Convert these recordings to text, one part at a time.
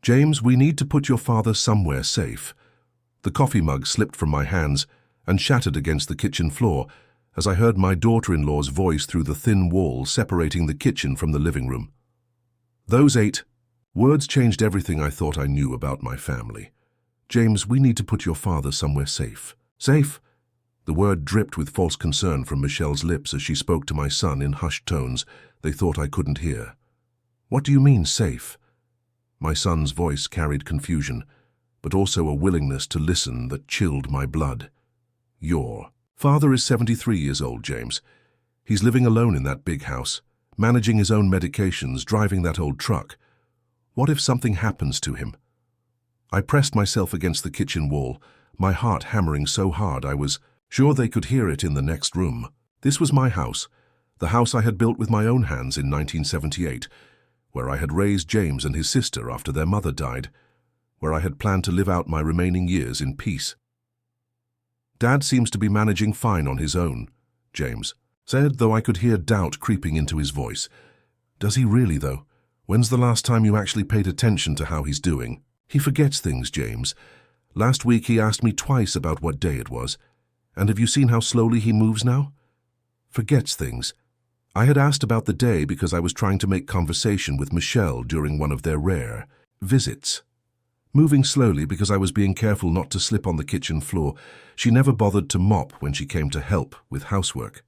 James, we need to put your father somewhere safe. The coffee mug slipped from my hands and shattered against the kitchen floor as I heard my daughter-in-law's voice through the thin wall separating the kitchen from the living room. Those 8 words changed everything I thought I knew about my family. James, we need to put your father somewhere safe. Safe? The word dripped with false concern from Michelle's lips as she spoke to my son in hushed tones they thought I couldn't hear. What do you mean, safe? My son's voice carried confusion, but also a willingness to listen that chilled my blood. Your father is 73 years old, James. He's living alone in that big house, managing his own medications, driving that old truck. What if something happens to him? I pressed myself against the kitchen wall, my heart hammering so hard I was sure they could hear it in the next room. This was my house, the house I had built with my own hands in 1978, where I had raised James and his sister after their mother died, where I had planned to live out my remaining years in peace. Dad seems to be managing fine on his own, James said, though I could hear doubt creeping into his voice. Does he really, though? When's the last time you actually paid attention to how he's doing? He forgets things, James. Last week he asked me twice about what day it was. And have you seen how slowly he moves now? Forgets things. I had asked about the day because I was trying to make conversation with Michelle during one of their rare visits. Moving slowly because I was being careful not to slip on the kitchen floor, she never bothered to mop when she came to help with housework.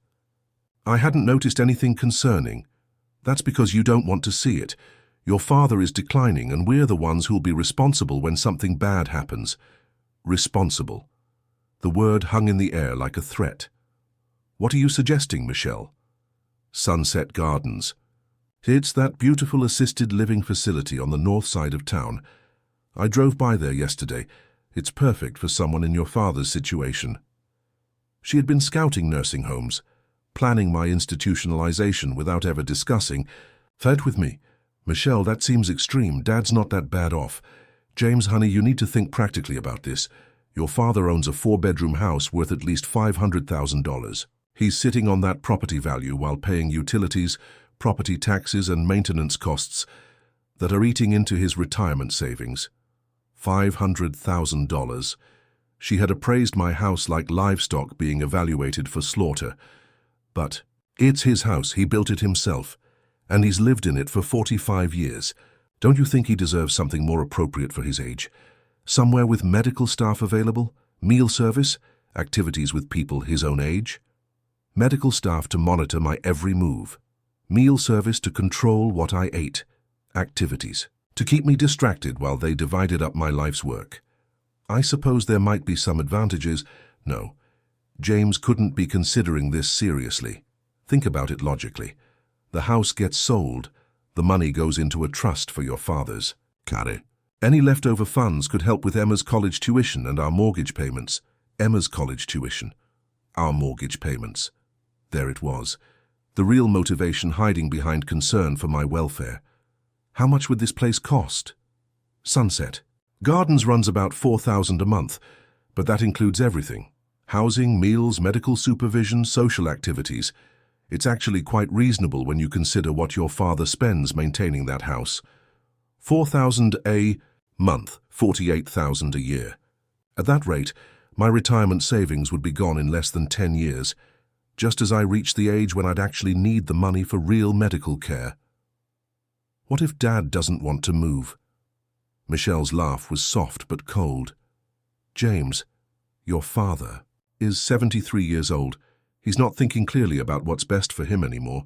I hadn't noticed anything concerning. That's because you don't want to see it. Your father is declining and we're the ones who'll be responsible when something bad happens. Responsible. The word hung in the air like a threat. What are you suggesting, Michelle? Sunset Gardens. It's that beautiful assisted living facility on the north side of town. I drove by there yesterday. It's perfect for someone in your father's situation. She had been scouting nursing homes, planning my institutionalization without ever discussing. Fight with me. Michelle, that seems extreme. Dad's not that bad off. James, honey, you need to think practically about this. Your father owns a 4-bedroom house worth at least $500,000. He's sitting on that property value while paying utilities, property taxes, and maintenance costs that are eating into his retirement savings. $500,000. She had appraised my house like livestock being evaluated for slaughter. But it's his house. He built it himself, and he's lived in it for 45 years. Don't you think he deserves something more appropriate for his age? Somewhere with medical staff available, meal service, activities with people his own age? Medical staff to monitor my every move. Meal service to control what I ate. Activities to keep me distracted while they divided up my life's work. I suppose there might be some advantages. No, James couldn't be considering this seriously. Think about it logically. The house gets sold. The money goes into a trust for your father's. Care. Any leftover funds could help with Emma's college tuition and our mortgage payments. Emma's college tuition. Our mortgage payments. There it was. The real motivation hiding behind concern for my welfare. How much would this place cost? Sunset Gardens runs about $4,000 a month, but that includes everything. Housing, meals, medical supervision, social activities. It's actually quite reasonable when you consider what your father spends maintaining that house. $4,000 a month, $48,000 a year. At that rate, my retirement savings would be gone in less than 10 years, just as I reached the age when I'd actually need the money for real medical care. What if Dad doesn't want to move? Michelle's laugh was soft but cold. James, your father is 73 years old. He's not thinking clearly about what's best for him anymore.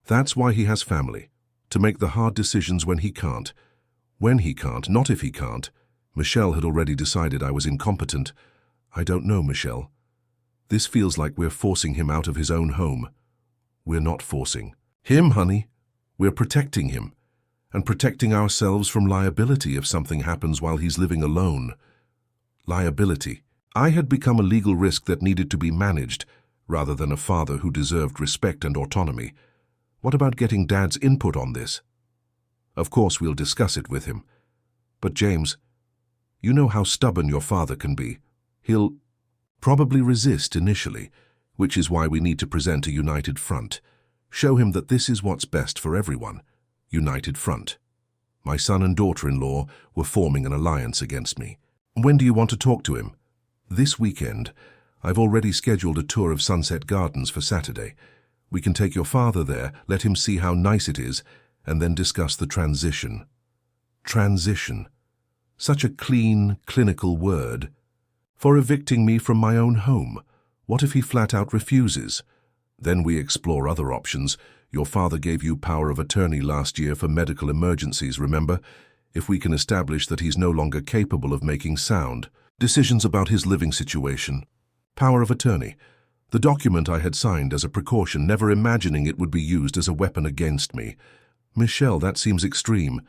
That's why he has family, to make the hard decisions when he can't. When he can't, not if he can't. Michelle had already decided I was incompetent. I don't know, Michelle. This feels like we're forcing him out of his own home. We're not forcing him, honey. We're protecting him, and protecting ourselves from liability if something happens while he's living alone. Liability. I had become a legal risk that needed to be managed, rather than a father who deserved respect and autonomy. What about getting Dad's input on this? Of course we'll discuss it with him. But James, you know how stubborn your father can be. He'll probably resist initially, which is why we need to present a united front. Show him that this is what's best for everyone. United front. My son and daughter-in-law were forming an alliance against me. When do you want to talk to him? This weekend. I've already scheduled a tour of Sunset Gardens for Saturday. We can take your father there, let him see how nice it is, and then discuss the transition. Transition. Such a clean, clinical word. For evicting me from my own home. What if he flat out refuses? Then we explore other options. Your father gave you power of attorney last year for medical emergencies, remember? If we can establish that he's no longer capable of making sound decisions about his living situation. Power of attorney. The document I had signed as a precaution, never imagining it would be used as a weapon against me. Michelle, that seems extreme.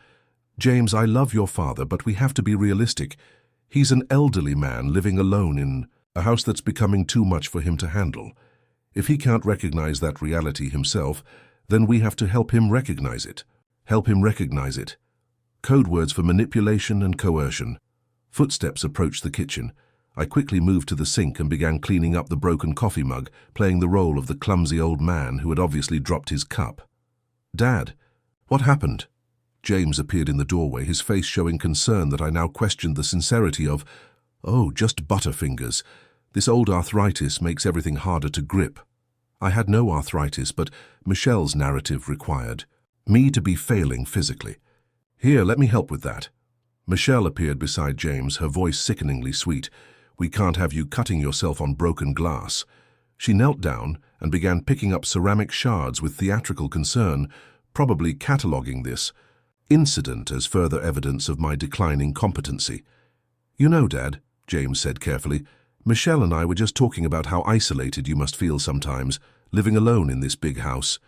James, I love your father, but we have to be realistic. He's an elderly man living alone in a house that's becoming too much for him to handle. If he can't recognize that reality himself, then we have to help him recognize it. Help him recognize it. Code words for manipulation and coercion. Footsteps approached the kitchen. I quickly moved to the sink and began cleaning up the broken coffee mug, playing the role of the clumsy old man who had obviously dropped his cup. Dad, what happened? James appeared in the doorway, his face showing concern that I now questioned the sincerity of, "Oh, just butterfingers. This old arthritis makes everything harder to grip." I had no arthritis, but Michelle's narrative required me to be failing physically. "Here, let me help with that." Michelle appeared beside James, her voice sickeningly sweet. "We can't have you cutting yourself on broken glass." She knelt down and began picking up ceramic shards with theatrical concern, probably cataloguing this incident as further evidence of my declining competency. "You know, Dad," James said carefully, "Michelle and I were just talking about how isolated you must feel sometimes, living alone in this big house."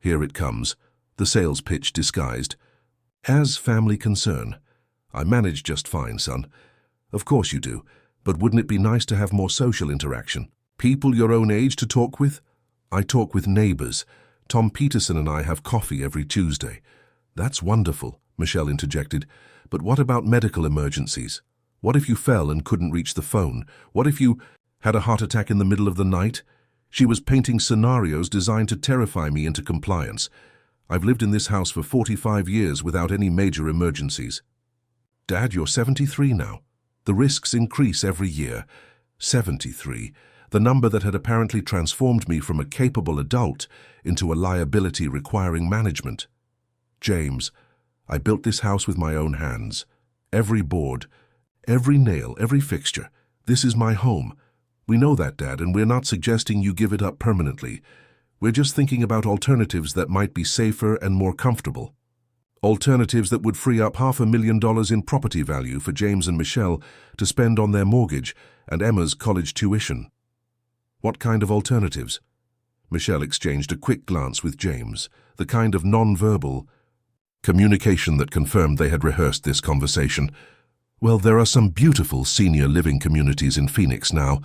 Here it comes, the sales pitch disguised. "As family concern. I manage just fine, son." "Of course you do, but wouldn't it be nice to have more social interaction? People your own age to talk with?" "I talk with neighbors. Tom Peterson and I have coffee every Tuesday." "That's wonderful," Michelle interjected. "But what about medical emergencies? What if you fell and couldn't reach the phone? What if you had a heart attack in the middle of the night?" She was painting scenarios designed to terrify me into compliance. "I've lived in this house for 45 years without any major emergencies." "Dad, you're 73 now. The risks increase every year." 73, the number that had apparently transformed me from a capable adult into a liability requiring management. "James, I built this house with my own hands. Every board, every nail, every fixture. This is my home. We know that, Dad, and we're not suggesting you give it up permanently. We're just thinking about alternatives that might be safer and more comfortable. Alternatives that would free up $500,000 in property value for James and Michelle to spend on their mortgage and Emma's college tuition." "What kind of alternatives?" Michelle exchanged a quick glance with James, the kind of non-verbal communication that confirmed they had rehearsed this conversation. "Well, there are some beautiful senior living communities in Phoenix now,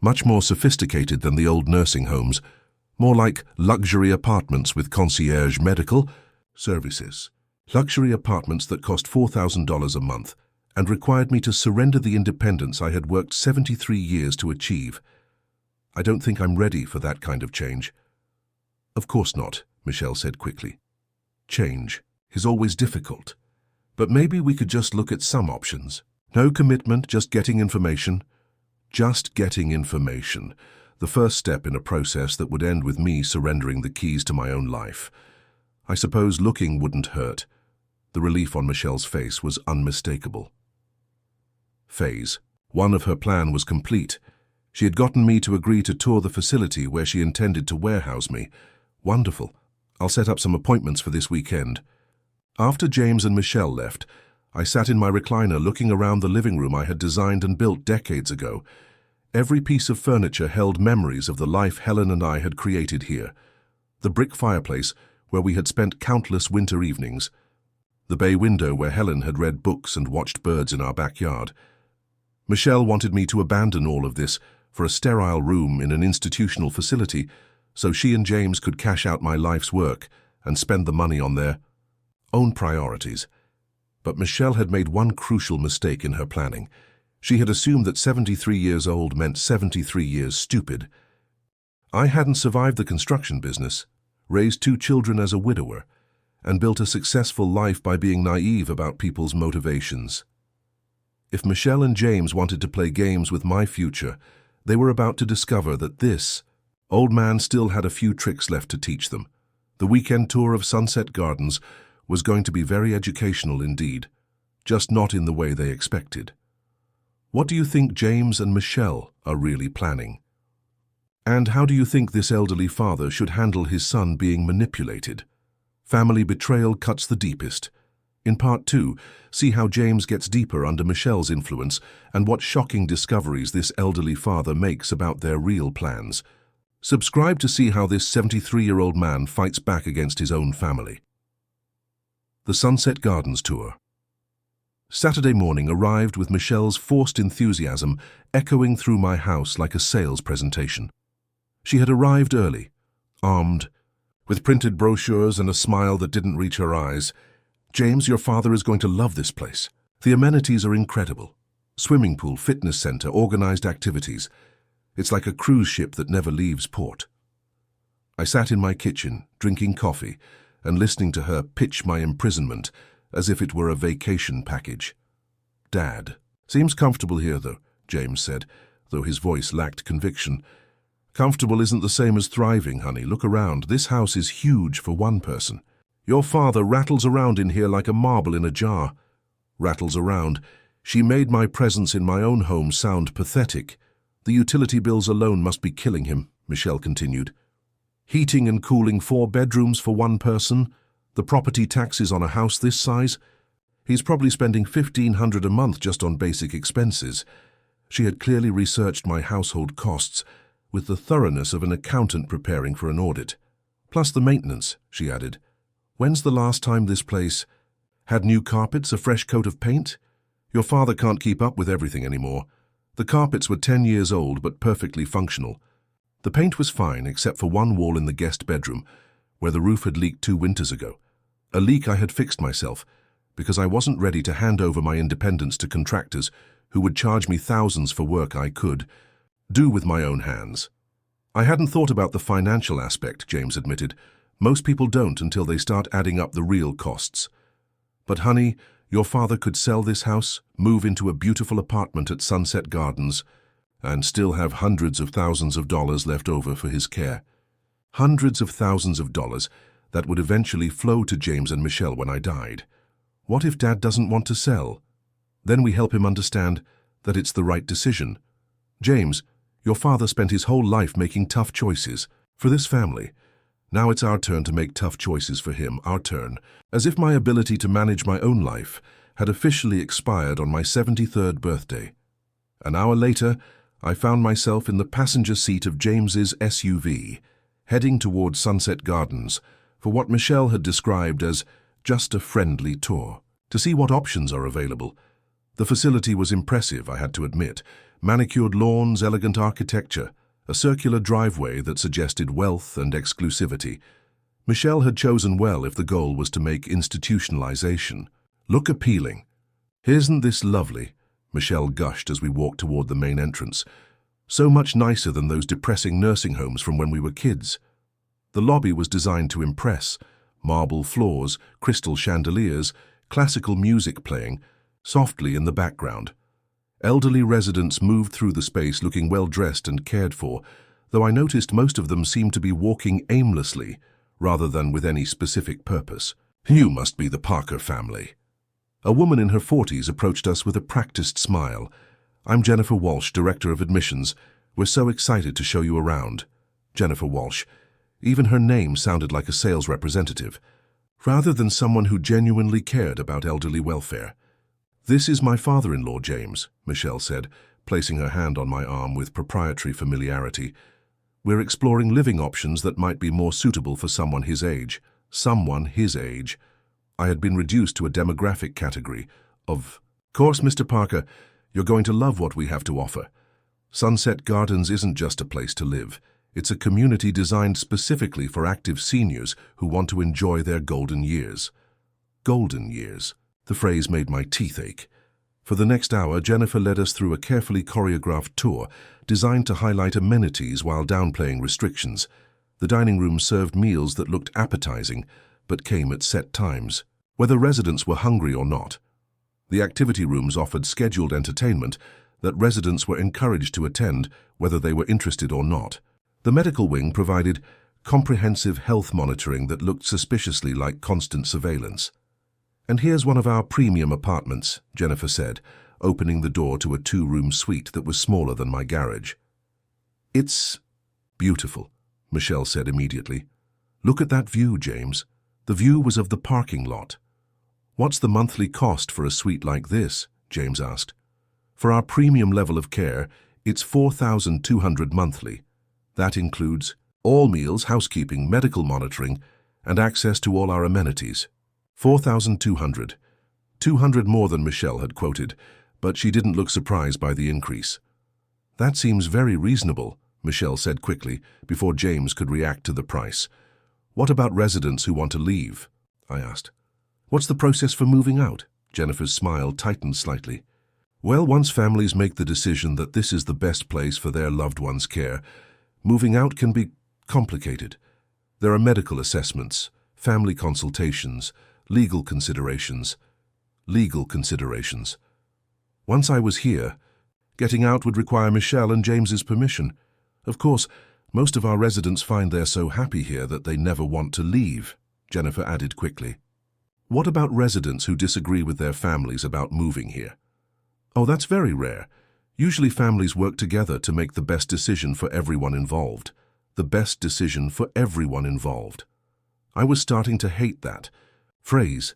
much more sophisticated than the old nursing homes, more like luxury apartments with concierge medical services. Luxury apartments that cost $4,000 a month and required me to surrender the independence I had worked 73 years to achieve. I don't think I'm ready for that kind of change." "Of course not," Michelle said quickly. "Change is always difficult. But maybe we could just look at some options. No commitment, just getting information." Just getting information. The first step in a process that would end with me surrendering the keys to my own life. I suppose looking wouldn't hurt. The relief on Michelle's face was unmistakable. Phase 1 of her plan was complete. She had gotten me to agree to tour the facility where she intended to warehouse me. Wonderful. I'll set up some appointments for this weekend. After James and Michelle left, I sat in my recliner looking around the living room I had designed and built decades ago. Every piece of furniture held memories of the life Helen and I had created here. The brick fireplace, where we had spent countless winter evenings. The bay window where Helen had read books and watched birds in our backyard. Michelle wanted me to abandon all of this for a sterile room in an institutional facility, so she and James could cash out my life's work and spend the money on their own priorities. But Michelle had made one crucial mistake in her planning. She had assumed that 73 years old meant 73 years stupid. I hadn't survived the construction business, raised 2 children as a widower, and built a successful life by being naive about people's motivations. If Michelle and James wanted to play games with my future, they were about to discover that this old man still had a few tricks left to teach them. The weekend tour of Sunset Gardens was going to be very educational indeed, just not in the way they expected. What do you think James and Michelle are really planning? And how do you think this elderly father should handle his son being manipulated? Family betrayal cuts the deepest. In Part 2, see how James gets deeper under Michelle's influence and what shocking discoveries this elderly father makes about their real plans. Subscribe to see how this 73-year-old man fights back against his own family. The Sunset Gardens Tour. Saturday morning arrived with Michelle's forced enthusiasm echoing through my house like a sales presentation. She had arrived early, armed, with printed brochures and a smile that didn't reach her eyes. James, your father is going to love this place. The amenities are incredible. Swimming pool, fitness center, organized activities. It's like a cruise ship that never leaves port. I sat in my kitchen, drinking coffee, and listening to her pitch my imprisonment as if it were a vacation package. Dad, seems comfortable here though, James said, though his voice lacked conviction. Comfortable isn't the same as thriving, honey. Look around. This house is huge for one person. Your father rattles around in here like a marble in a jar. Rattles around. She made my presence in my own home sound pathetic. The utility bills alone must be killing him, Michelle continued. Heating and cooling 4 bedrooms for one person, the property taxes on a house this size. He's probably spending $1,500 a month just on basic expenses. She had clearly researched my household costs with the thoroughness of an accountant preparing for an audit. Plus the maintenance, she added. When's the last time this place had new carpets, a fresh coat of paint? Your father can't keep up with everything anymore. The carpets were 10 years old but perfectly functional. The paint was fine except for one wall in the guest bedroom, where the roof had leaked 2 winters ago. A leak I had fixed myself, because I wasn't ready to hand over my independence to contractors who would charge me thousands for work I could do with my own hands. I hadn't thought about the financial aspect, James admitted. Most people don't until they start adding up the real costs. But honey, your father could sell this house, move into a beautiful apartment at Sunset Gardens, and still have hundreds of thousands of dollars left over for his care. Hundreds of thousands of dollars that would eventually flow to James and Michelle when I died. What if Dad doesn't want to sell? Then we help him understand that it's the right decision. James, your father spent his whole life making tough choices for this family. Now it's our turn to make tough choices for him, our turn, as if my ability to manage my own life had officially expired on my 73rd birthday. An hour later, I found myself in the passenger seat of James's SUV, heading towards Sunset Gardens for what Michelle had described as just a friendly tour, to see what options are available. The facility was impressive, I had to admit. Manicured lawns, elegant architecture, a circular driveway that suggested wealth and exclusivity. Michelle had chosen well if the goal was to make institutionalization look appealing. Isn't this lovely? Michelle gushed as we walked toward the main entrance. So much nicer than those depressing nursing homes from when we were kids. The lobby was designed to impress. Marble floors, crystal chandeliers, classical music playing softly in the background. Elderly residents moved through the space looking well-dressed and cared for, though I noticed most of them seemed to be walking aimlessly rather than with any specific purpose. You must be the Parker family. A woman in her 40s approached us with a practiced smile. I'm Jennifer Walsh, Director of Admissions. We're so excited to show you around. Jennifer Walsh. Even her name sounded like a sales representative, rather than someone who genuinely cared about elderly welfare. This is my father-in-law, James, Michelle said, placing her hand on my arm with proprietary familiarity. We're exploring living options that might be more suitable for someone his age. Someone his age. I had been reduced to a demographic category of course, Mr. Parker, you're going to love what we have to offer. Sunset Gardens isn't just a place to live. It's a community designed specifically for active seniors who want to enjoy their golden years. Golden years. The phrase made my teeth ache. For the next hour, Jennifer led us through a carefully choreographed tour designed to highlight amenities while downplaying restrictions. The dining room served meals that looked appetizing, but came at set times, whether residents were hungry or not. The activity rooms offered scheduled entertainment that residents were encouraged to attend whether they were interested or not. The medical wing provided comprehensive health monitoring that looked suspiciously like constant surveillance. "And here's one of our premium apartments," Jennifer said, opening the door to a two-room suite that was smaller than my garage. "It's beautiful," Michelle said immediately. "Look at that view, James." The view was of the parking lot. "What's the monthly cost for a suite like this?" James asked. "For our premium level of care, it's $4,200 monthly. That includes all meals, housekeeping, medical monitoring, and access to all our amenities." 4,200. 200 more than Michelle had quoted, but she didn't look surprised by the increase. "That seems very reasonable," Michelle said quickly, before James could react to the price. "What about residents who want to leave?" I asked. "What's the process for moving out?" Jennifer's smile tightened slightly. "Well, once families make the decision that this is the best place for their loved one's care, moving out can be complicated. There are medical assessments, family consultations, legal considerations. Once I was here, getting out would require Michelle and James's permission. Of course, most of our residents find they're so happy here that they never want to leave," Jennifer added quickly. "What about residents who disagree with their families about moving here?" "Oh, that's very rare. Usually families work together to make the best decision for everyone involved. The best decision for everyone involved." I was starting to hate that phrase.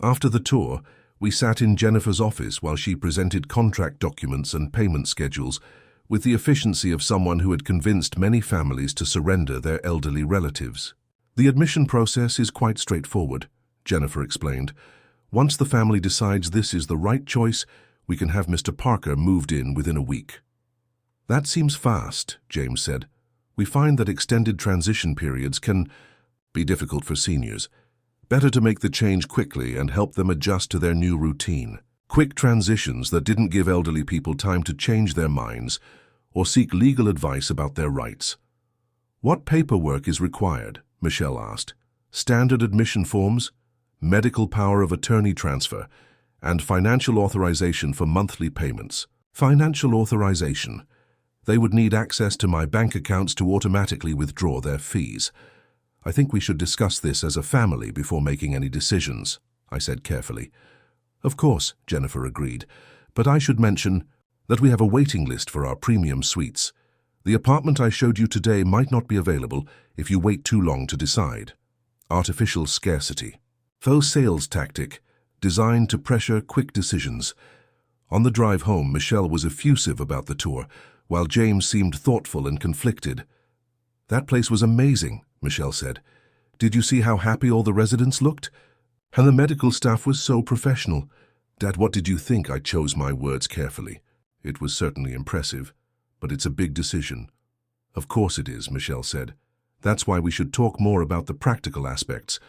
After the tour, we sat in Jennifer's office while she presented contract documents and payment schedules with the efficiency of someone who had convinced many families to surrender their elderly relatives. "The admission process is quite straightforward," Jennifer explained. "Once the family decides this is the right choice, we can have Mr. Parker moved in within a week." "That seems fast," James said. "We find that extended transition periods can be difficult for seniors. Better to make the change quickly and help them adjust to their new routine. Quick transitions that didn't give elderly people time to change their minds or seek legal advice about their rights." "What paperwork is required?" Michelle asked. "Standard admission forms, medical power of attorney transfer, and financial authorization for monthly payments." "Financial authorization. They would need access to my bank accounts to automatically withdraw their fees. I think we should discuss this as a family before making any decisions," I said carefully. "Of course," Jennifer agreed, "but I should mention that we have a waiting list for our premium suites. The apartment I showed you today might not be available if you wait too long to decide." Artificial scarcity. Faux sales tactic, designed to pressure quick decisions. On the drive home, Michelle was effusive about the tour, while James seemed thoughtful and conflicted. "That place was amazing," Michelle said. "Did you see how happy all the residents looked? And the medical staff was so professional. Dad, what did you think?" I chose my words carefully. "It was certainly impressive, but it's a big decision." "Of course it is," Michelle said. "That's why we should talk more about the practical aspects,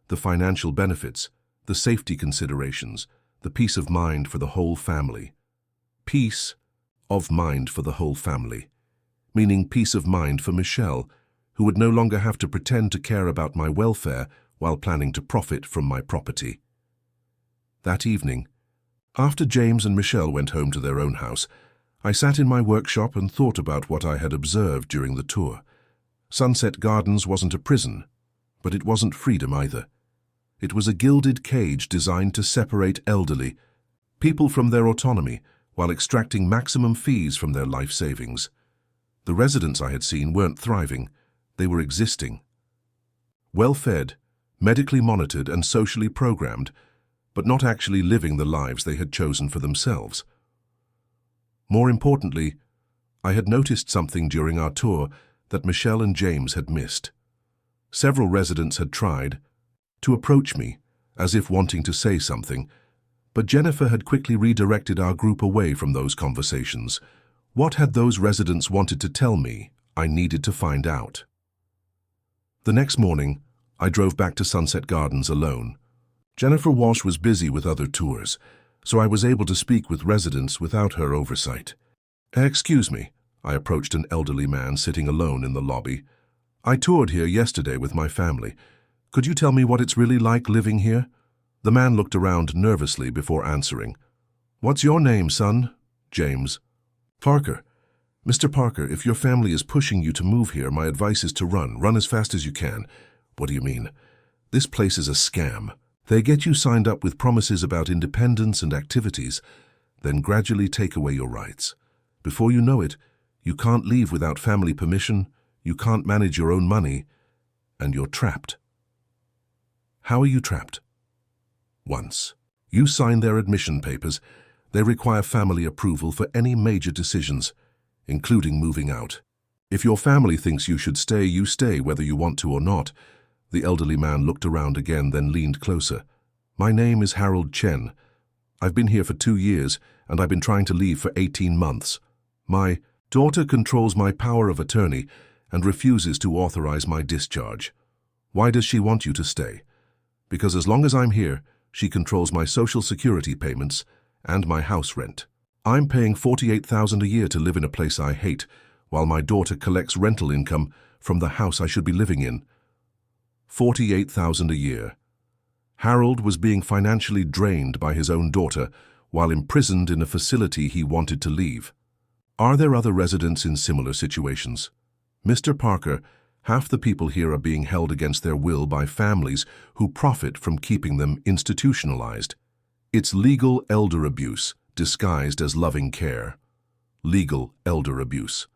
the financial benefits, the safety considerations, the peace of mind for the whole family." Peace of mind for the whole family, meaning peace of mind for Michelle, who would no longer have to pretend to care about my welfare while planning to profit from my property. That evening, after James and Michelle went home to their own house, I sat in my workshop and thought about what I had observed during the tour. Sunset Gardens wasn't a prison, but it wasn't freedom either. It was a gilded cage designed to separate elderly people from their autonomy while extracting maximum fees from their life savings. The residents I had seen weren't thriving. They were existing. Well-fed, medically monitored and socially programmed, but not actually living the lives they had chosen for themselves. More importantly, I had noticed something during our tour that Michelle and James had missed. Several residents had tried to approach me, as if wanting to say something, but Jennifer had quickly redirected our group away from those conversations. What had those residents wanted to tell me? I needed to find out. The next morning, I drove back to Sunset Gardens alone. Jennifer Walsh was busy with other tours, so I was able to speak with residents without her oversight. "Excuse me," I approached an elderly man sitting alone in the lobby. "I toured here yesterday with my family. Could you tell me what it's really like living here? The man looked around nervously before answering. What's your name, son? James. Parker. Mr. Parker, if your family is pushing you to move here, my advice is to run. Run as fast as you can. What do you mean? This place is a scam. They get you signed up with promises about independence and activities, then gradually take away your rights. Before you know it, you can't leave without family permission, you can't manage your own money, and you're trapped. How are you trapped? Once. You sign their admission papers. They require family approval for any major decisions, including moving out. If your family thinks you should stay, you stay, whether you want to or not. The elderly man looked around again, then leaned closer. My name is Harold Chen. I've been here for 2 years, and I've been trying to leave for 18 months. My daughter controls my power of attorney and refuses to authorize my discharge. Why does she want you to stay? Because as long as I'm here, she controls my social security payments and my house rent. I'm paying $48,000 a year to live in a place I hate, while my daughter collects rental income from the house I should be living in. $48,000 a year. Harold was being financially drained by his own daughter while imprisoned in a facility he wanted to leave. Are there other residents in similar situations? Mr. Parker, half the people here are being held against their will by families who profit from keeping them institutionalized. It's legal elder abuse, disguised as loving care. Legal elder abuse.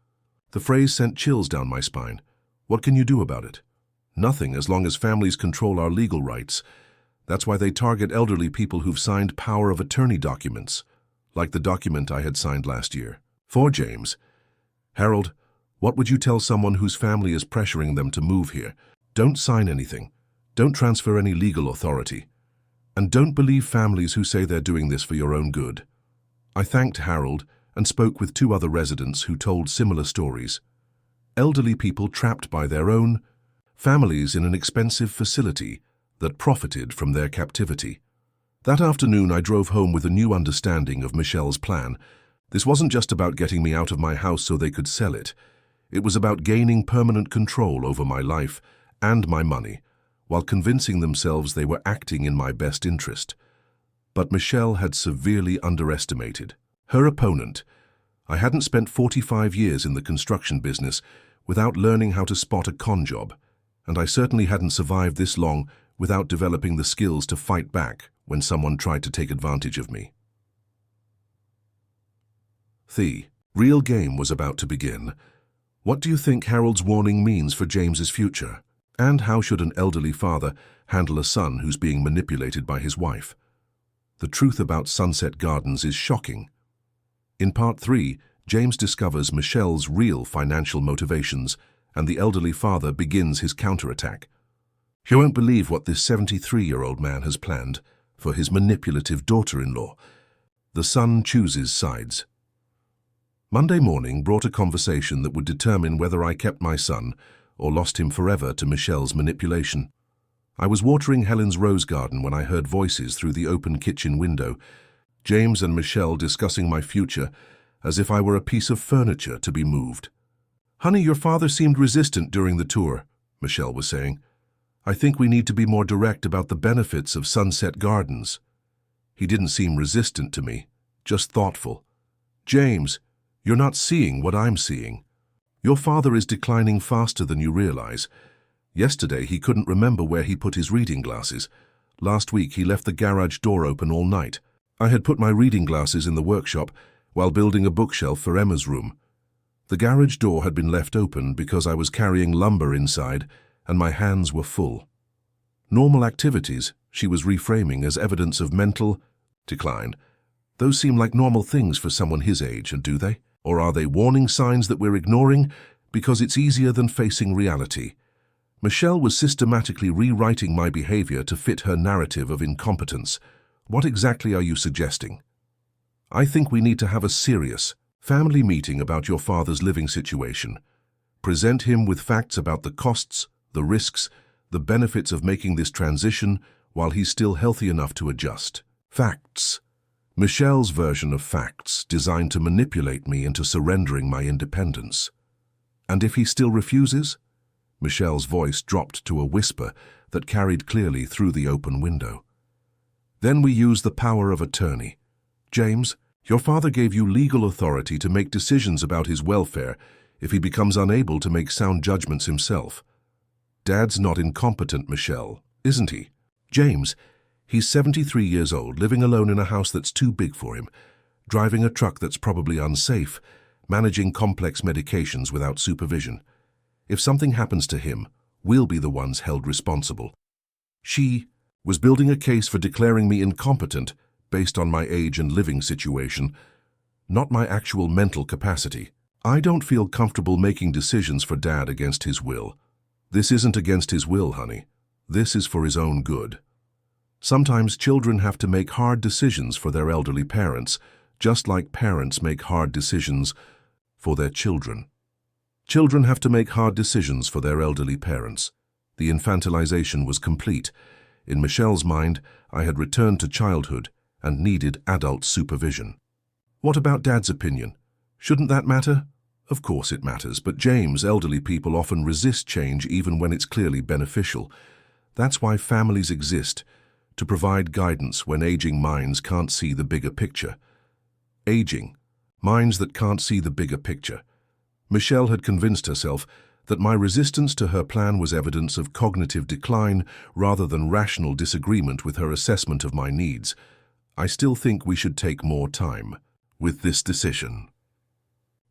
The phrase sent chills down my spine. What can you do about it? Nothing, as long as families control our legal rights. That's why they target elderly people who've signed power of attorney documents, like the document I had signed last year. For James. Harold, what would you tell someone whose family is pressuring them to move here? Don't sign anything. Don't transfer any legal authority. And don't believe families who say they're doing this for your own good. I thanked Harold and spoke with 2 other residents who told similar stories. Elderly people trapped by their own families in an expensive facility that profited from their captivity. That afternoon, I drove home with a new understanding of Michelle's plan. This wasn't just about getting me out of my house so they could sell it. It was about gaining permanent control over my life and my money, while convincing themselves they were acting in my best interest. But Michelle had severely underestimated her opponent. I hadn't spent 45 years in the construction business without learning how to spot a con job, and I certainly hadn't survived this long without developing the skills to fight back when someone tried to take advantage of me. The real game was about to begin. What do you think Harold's warning means for James's future? And how should an elderly father handle a son who's being manipulated by his wife? The truth about Sunset Gardens is shocking. In Part 3, James discovers Michelle's real financial motivations, and the elderly father begins his counterattack. You won't believe what this 73-year-old man has planned for his manipulative daughter-in-law. The son chooses sides. Monday morning brought a conversation that would determine whether I kept my son or lost him forever to Michelle's manipulation. I was watering Helen's rose garden when I heard voices through the open kitchen window, James and Michelle discussing my future as if I were a piece of furniture to be moved. Honey, your father seemed resistant during the tour, Michelle was saying. I think we need to be more direct about the benefits of Sunset Gardens. He didn't seem resistant to me, just thoughtful. James, you're not seeing what I'm seeing. Your father is declining faster than you realize. Yesterday, he couldn't remember where he put his reading glasses. Last week, he left the garage door open all night. I had put my reading glasses in the workshop while building a bookshelf for Emma's room. The garage door had been left open because I was carrying lumber inside and my hands were full. Normal activities, she was reframing as evidence of mental decline. Those seem like normal things for someone his age, and do they? Or are they warning signs that we're ignoring because it's easier than facing reality? Michelle was systematically rewriting my behavior to fit her narrative of incompetence. What exactly are you suggesting? I think we need to have a serious family meeting about your father's living situation. Present him with facts about the costs, the risks, the benefits of making this transition while he's still healthy enough to adjust. Facts. Michelle's version of facts designed to manipulate me into surrendering my independence. And if he still refuses? Michelle's voice dropped to a whisper that carried clearly through the open window. Then we used the power of attorney. James, your father gave you legal authority to make decisions about his welfare if he becomes unable to make sound judgments himself. Dad's not incompetent, Michelle, isn't he? James, he's 73 years old, living alone in a house that's too big for him, driving a truck that's probably unsafe, managing complex medications without supervision. If something happens to him, we'll be the ones held responsible. She was building a case for declaring me incompetent based on my age and living situation, not my actual mental capacity. I don't feel comfortable making decisions for Dad against his will. This isn't against his will, honey. This is for his own good. Sometimes children have to make hard decisions for their elderly parents, just like parents make hard decisions for their children. Children have to make hard decisions for their elderly parents. The infantilization was complete. In Michelle's mind, I had returned to childhood and needed adult supervision. What about Dad's opinion? Shouldn't that matter? Of course it matters, but James, elderly people often resist change even when it's clearly beneficial. That's why families exist, to provide guidance when aging minds can't see the bigger picture. Aging, minds that can't see the bigger picture. Michelle had convinced herself that my resistance to her plan was evidence of cognitive decline rather than rational disagreement with her assessment of my needs. I still think we should take more time with this decision.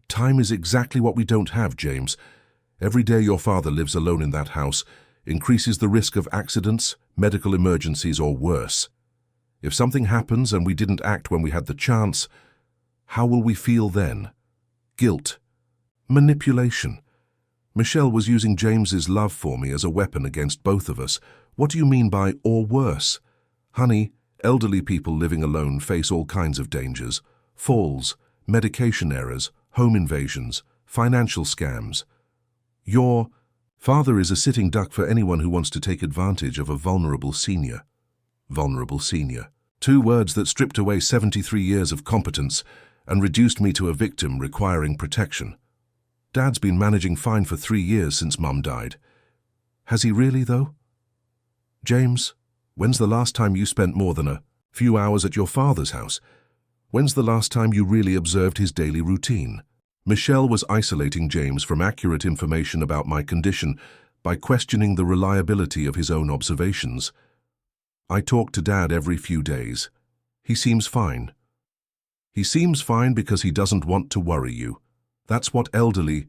Time is exactly what we don't have, James. Every day your father lives alone in that house increases the risk of accidents, medical emergencies, or worse. If something happens and we didn't act when we had the chance, how will we feel then? Guilt. Manipulation. Michelle was using James's love for me as a weapon against both of us. What do you mean by or worse? Honey, elderly people living alone face all kinds of dangers. Falls, medication errors, home invasions, financial scams. Your father is a sitting duck for anyone who wants to take advantage of a vulnerable senior. Vulnerable senior. 2 words that stripped away 73 years of competence and reduced me to a victim requiring protection. Dad's been managing fine for 3 years since Mum died. Has he really, though? James, when's the last time you spent more than a few hours at your father's house? When's the last time you really observed his daily routine? Michelle was isolating James from accurate information about my condition by questioning the reliability of his own observations. I talk to Dad every few days. He seems fine. He seems fine because he doesn't want to worry you. That's what elderly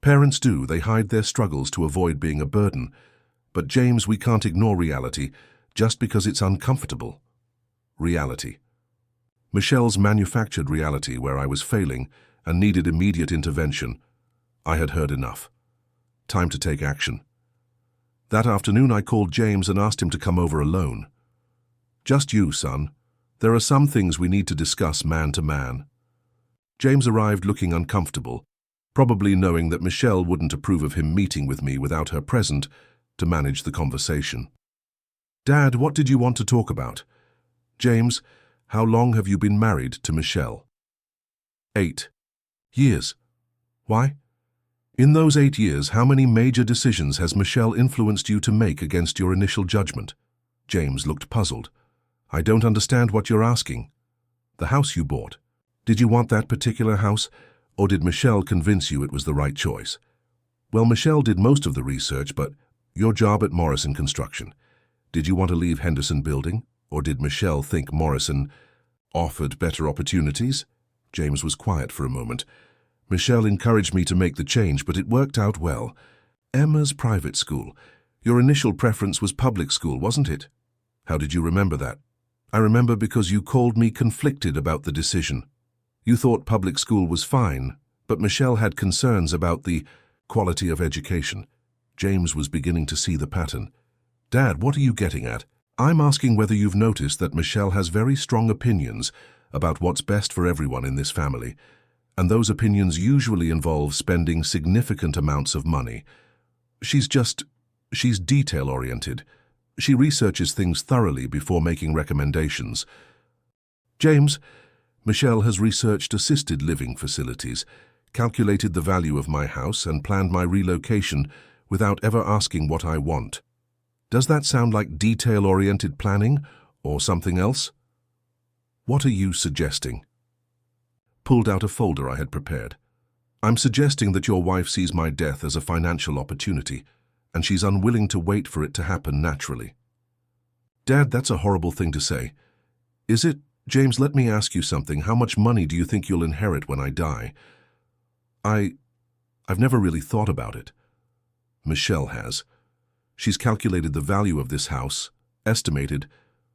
parents do. They hide their struggles to avoid being a burden. But James, we can't ignore reality just because it's uncomfortable. Reality. Michelle's manufactured reality where I was failing and needed immediate intervention. I had heard enough. Time to take action. That afternoon I called James and asked him to come over alone. Just you, son. There are some things we need to discuss man to man. James arrived looking uncomfortable, probably knowing that Michelle wouldn't approve of him meeting with me without her present to manage the conversation. Dad, what did you want to talk about? James, how long have you been married to Michelle? 8 years. Why? In those 8 years, how many major decisions has Michelle influenced you to make against your initial judgment? James looked puzzled. I don't understand what you're asking. The house you bought. Did you want that particular house, or did Michelle convince you it was the right choice? Well, Michelle did most of the research, but your job at Morrison Construction. Did you want to leave Henderson Building, or did Michelle think Morrison offered better opportunities? James was quiet for a moment. Michelle encouraged me to make the change, but it worked out well. Emma's private school. Your initial preference was public school, wasn't it? How did you remember that? I remember because you called me conflicted about the decision. You thought public school was fine, but Michelle had concerns about the quality of education. James was beginning to see the pattern. Dad, what are you getting at? I'm asking whether you've noticed that Michelle has very strong opinions about what's best for everyone in this family, and those opinions usually involve spending significant amounts of money. She's detail-oriented. She researches things thoroughly before making recommendations. James, Michelle has researched assisted living facilities, calculated the value of my house, and planned my relocation without ever asking what I want. Does that sound like detail-oriented planning or something else? What are you suggesting? Pulled out a folder I had prepared. I'm suggesting that your wife sees my death as a financial opportunity, and she's unwilling to wait for it to happen naturally. Dad, that's a horrible thing to say. Is it? James, let me ask you something. How much money do you think you'll inherit when I die? I've never really thought about it. Michelle has. She's calculated the value of this house, estimated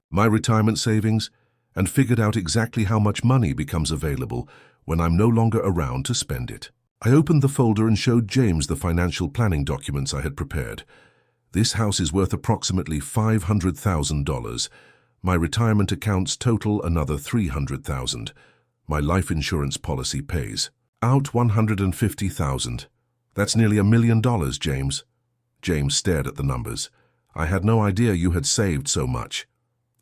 my retirement savings, and figured out exactly how much money becomes available when I'm no longer around to spend it. I opened the folder and showed James the financial planning documents I had prepared. This house is worth approximately $500,000. My retirement accounts total another $300,000. My life insurance policy pays out $150,000. That's nearly $1 million, James. James stared at the numbers. I had no idea you had saved so much.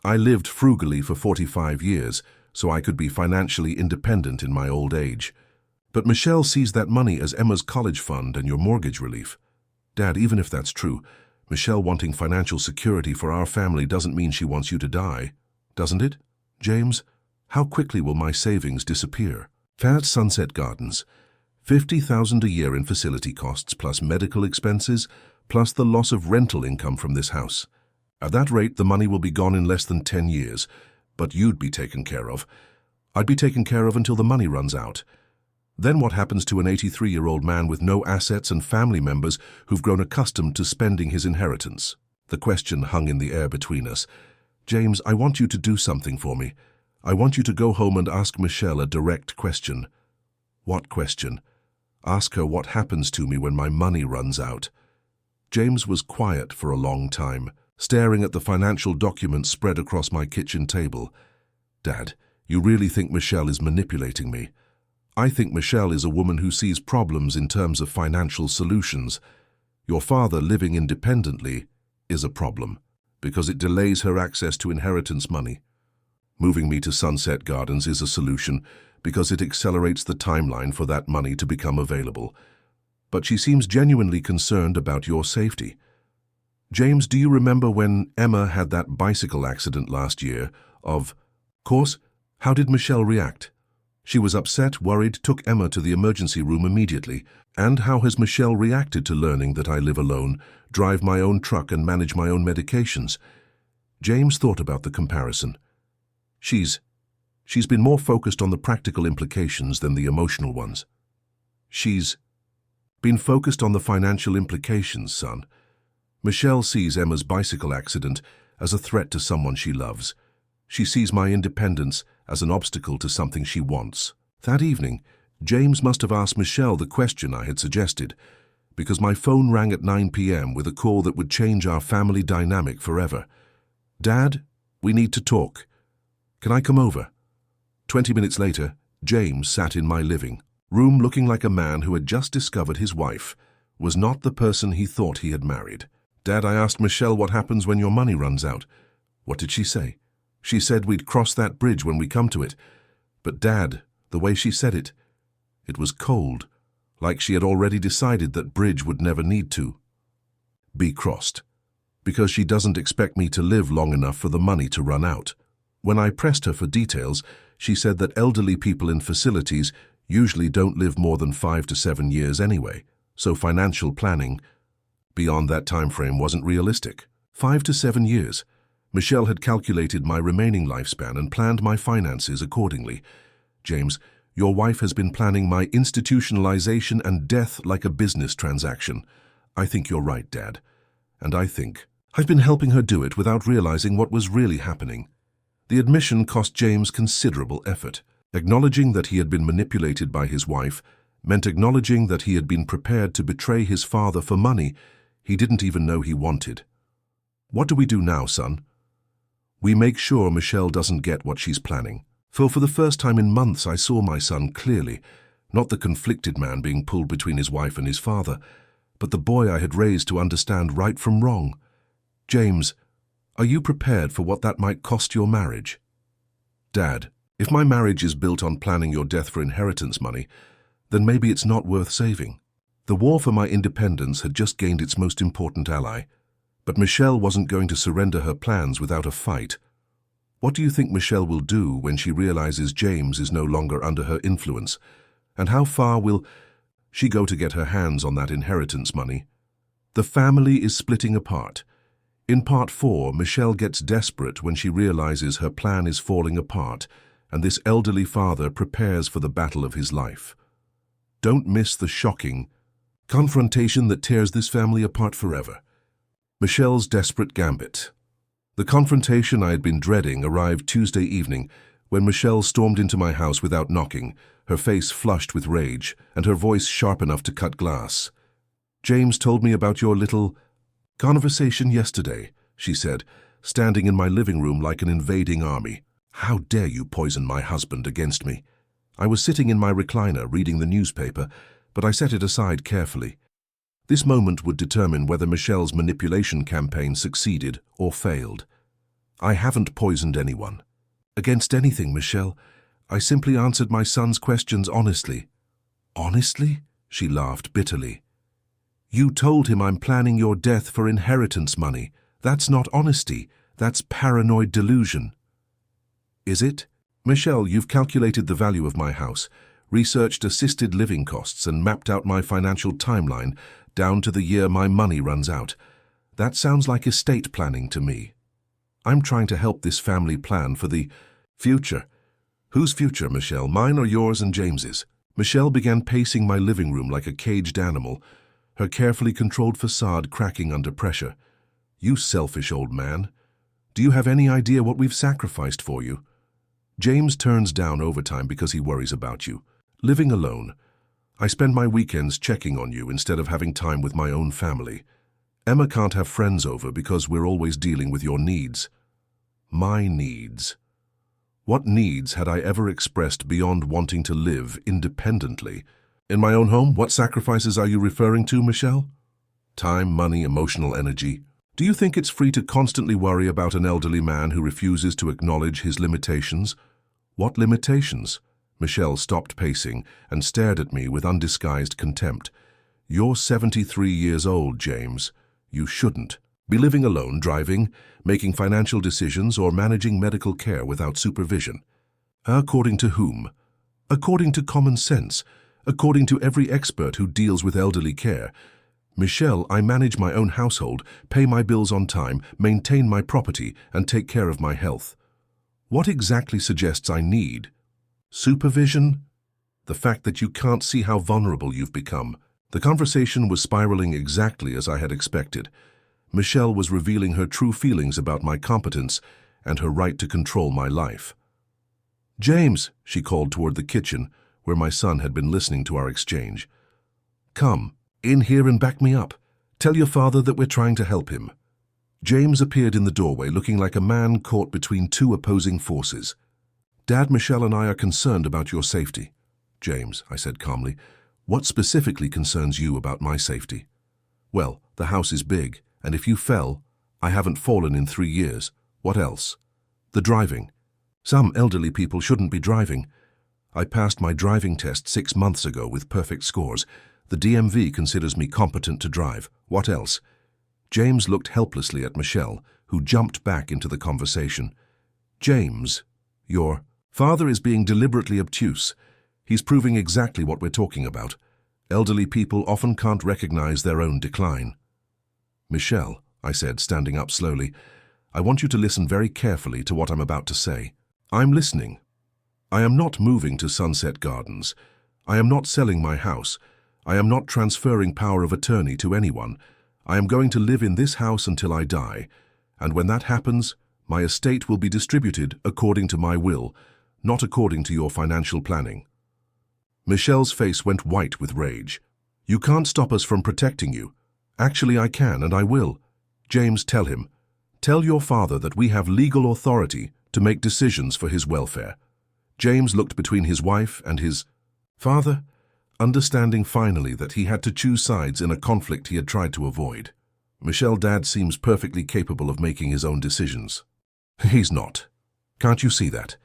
I lived frugally for 45 years, so I could be financially independent in my old age. But Michelle sees that money as Emma's college fund and your mortgage relief. Dad, even if that's true, Michelle wanting financial security for our family doesn't mean she wants you to die, doesn't it? James, how quickly will my savings disappear? At Sunset Gardens, $50,000 a year in facility costs plus medical expenses, plus the loss of rental income from this house. At that rate, the money will be gone in less than 10 years, but you'd be taken care of. I'd be taken care of until the money runs out. Then what happens to an 83-year-old man with no assets and family members who've grown accustomed to spending his inheritance? The question hung in the air between us. James, I want you to do something for me. I want you to go home and ask Michelle a direct question. What question? Ask her what happens to me when my money runs out. James was quiet for a long time, staring at the financial documents spread across my kitchen table. Dad, you really think Michelle is manipulating me? I think Michelle is a woman who sees problems in terms of financial solutions. Your father living independently is a problem because it delays her access to inheritance money. Moving me to Sunset Gardens is a solution because it accelerates the timeline for that money to become available. But she seems genuinely concerned about your safety. James, do you remember when Emma had that bicycle accident last year? Of course, how did Michelle react? She was upset, worried, took Emma to the emergency room immediately. And how has Michelle reacted to learning that I live alone, drive my own truck and manage my own medications? James thought about the comparison. She's been more focused on the practical implications than the emotional ones. She's been focused on the financial implications, son. Michelle sees Emma's bicycle accident as a threat to someone she loves. She sees my independence as an obstacle to something she wants. That evening, James must have asked Michelle the question I had suggested, because my phone rang at 9 p.m. with a call that would change our family dynamic forever. Dad, we need to talk. Can I come over? 20 minutes later, James sat in my living room looking like a man who had just discovered his wife was not the person he thought he had married. Dad, I asked Michelle what happens when your money runs out. What did she say? She said we'd cross that bridge when we come to it. But Dad, the way she said it was cold, like she had already decided that bridge would never need to be crossed, because she doesn't expect me to live long enough for the money to run out. When I pressed her for details, she said that elderly people in facilities usually don't live more than 5 to 7 years anyway, so financial planning beyond that time frame wasn't realistic. 5 to 7 years. Michelle had calculated my remaining lifespan and planned my finances accordingly. James, your wife has been planning my institutionalization and death like a business transaction. I think you're right, Dad. And I think I've been helping her do it without realizing what was really happening. The admission cost James considerable effort. Acknowledging that he had been manipulated by his wife meant acknowledging that he had been prepared to betray his father for money he didn't even know he wanted. What do we do now, son? We make sure Michelle doesn't get what she's planning. For the first time in months, I saw my son clearly, not the conflicted man being pulled between his wife and his father, but the boy I had raised to understand right from wrong. James, are you prepared for what that might cost your marriage? Dad, if my marriage is built on planning your death for inheritance money, then maybe it's not worth saving. The war for my independence had just gained its most important ally. But Michelle wasn't going to surrender her plans without a fight. What do you think Michelle will do when she realizes James is no longer under her influence? And how far will she go to get her hands on that inheritance money? The family is splitting apart. In part 4, Michelle gets desperate when she realizes her plan is falling apart, and this elderly father prepares for the battle of his life. Don't miss the shocking confrontation that tears this family apart forever. Michelle's desperate gambit. The confrontation I had been dreading arrived Tuesday evening when Michelle stormed into my house without knocking, her face flushed with rage and her voice sharp enough to cut glass. "James told me about your little conversation yesterday," she said, standing in my living room like an invading army. "How dare you poison my husband against me?" I was sitting in my recliner reading the newspaper, but I set it aside carefully. This moment would determine whether Michelle's manipulation campaign succeeded or failed. "I haven't poisoned anyone." "Against anything, Michelle. I simply answered my son's questions honestly." "Honestly?" She laughed bitterly. "You told him I'm planning your death for inheritance money. That's not honesty. That's paranoid delusion." "Is it?" "Michelle, you've calculated the value of my house, researched assisted living costs, and mapped out my financial timeline down to the year my money runs out. That sounds like estate planning to me. I'm trying to help this family plan for the future." "Whose future, Michelle? Mine or yours and James's?" Michelle began pacing my living room like a caged animal, her carefully controlled facade cracking under pressure. "You selfish old man. Do you have any idea what we've sacrificed for you? James turns down overtime because he worries about you. Living alone. I spend my weekends checking on you instead of having time with my own family. Emma can't have friends over because we're always dealing with your needs." My needs. What needs had I ever expressed beyond wanting to live independently? In my own home, what sacrifices are you referring to, Michelle? Time, money, emotional energy. Do you think it's free to constantly worry about an elderly man who refuses to acknowledge his limitations? What limitations? Michelle stopped pacing and stared at me with undisguised contempt. "You're 73 years old, James. You shouldn't be living alone, driving, making financial decisions, or managing medical care without supervision." According to whom? According to common sense. According to every expert who deals with elderly care. Michelle, I manage my own household, pay my bills on time, maintain my property, and take care of my health. What exactly suggests I need? Supervision? The fact that you can't see how vulnerable you've become. The conversation was spiraling exactly as I had expected. Michelle was revealing her true feelings about my competence and her right to control my life. "James," she called toward the kitchen, where my son had been listening to our exchange. "Come in here and back me up. Tell your father that we're trying to help him." James appeared in the doorway looking like a man caught between two opposing forces. "Dad, Michelle and I are concerned about your safety." "James," I said calmly, "what specifically concerns you about my safety?" "Well, the house is big, and if you fell, I haven't fallen in 3 years. What else?" "The driving. Some elderly people shouldn't be driving. I passed my driving test 6 months ago with perfect scores. The DMV considers me competent to drive. What else?" James looked helplessly at Michelle, who jumped back into the conversation. "James, your father is being deliberately obtuse. He's proving exactly what we're talking about. Elderly people often can't recognize their own decline." "Michelle," I said, standing up slowly, "I want you to listen very carefully to what I'm about to say." "I'm listening. I am not moving to Sunset Gardens. I am not selling my house. I am not transferring power of attorney to anyone. I am going to live in this house until I die, and when that happens, my estate will be distributed according to my will, not according to your financial planning." Michelle's face went white with rage. "You can't stop us from protecting you. Actually, I can, and I will. James, tell him. Tell your father that we have legal authority to make decisions for his welfare." James looked between his wife and his father, understanding finally that he had to choose sides in a conflict he had tried to avoid. "Michelle, Dad seems perfectly capable of making his own decisions." "He's not. Can't you see that?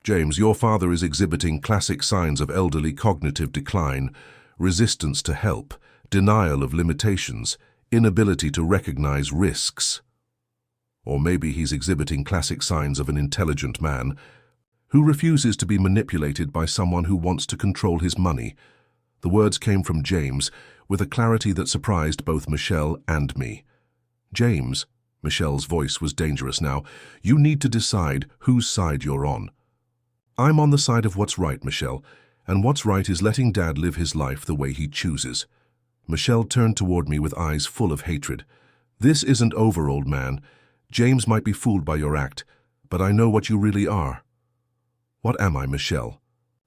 James, your father is exhibiting classic signs of elderly cognitive decline, resistance to help, denial of limitations, inability to recognize risks. Or maybe he's exhibiting classic signs of an intelligent man who refuses to be manipulated by someone who wants to control his money. The words came from James with a clarity that surprised both Michelle and me. James, Michelle's voice was dangerous now, you need to decide whose side you're on. I'm on the side of what's right, Michelle, and what's right is letting Dad live his life the way he chooses. Michelle turned toward me with eyes full of hatred. This isn't over, old man. James might be fooled by your act, but I know what you really are. What am I, Michelle?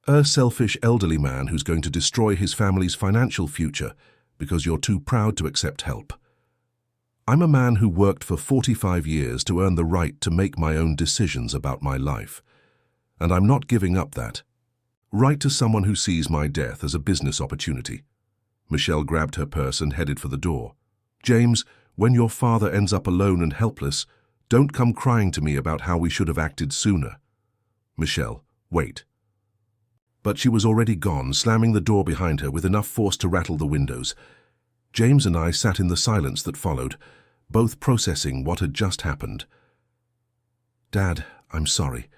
A selfish elderly man who's going to destroy his family's financial future because you're too proud to accept help. I'm a man who worked for 45 years to earn the right to make my own decisions about my life. And I'm not giving up that right to someone who sees my death as a business opportunity. Michelle grabbed her purse and headed for the door. James, when your father ends up alone and helpless, don't come crying to me about how we should have acted sooner. Michelle, wait. But she was already gone, slamming the door behind her with enough force to rattle the windows. James and I sat in the silence that followed, both processing what had just happened. Dad, I'm sorry.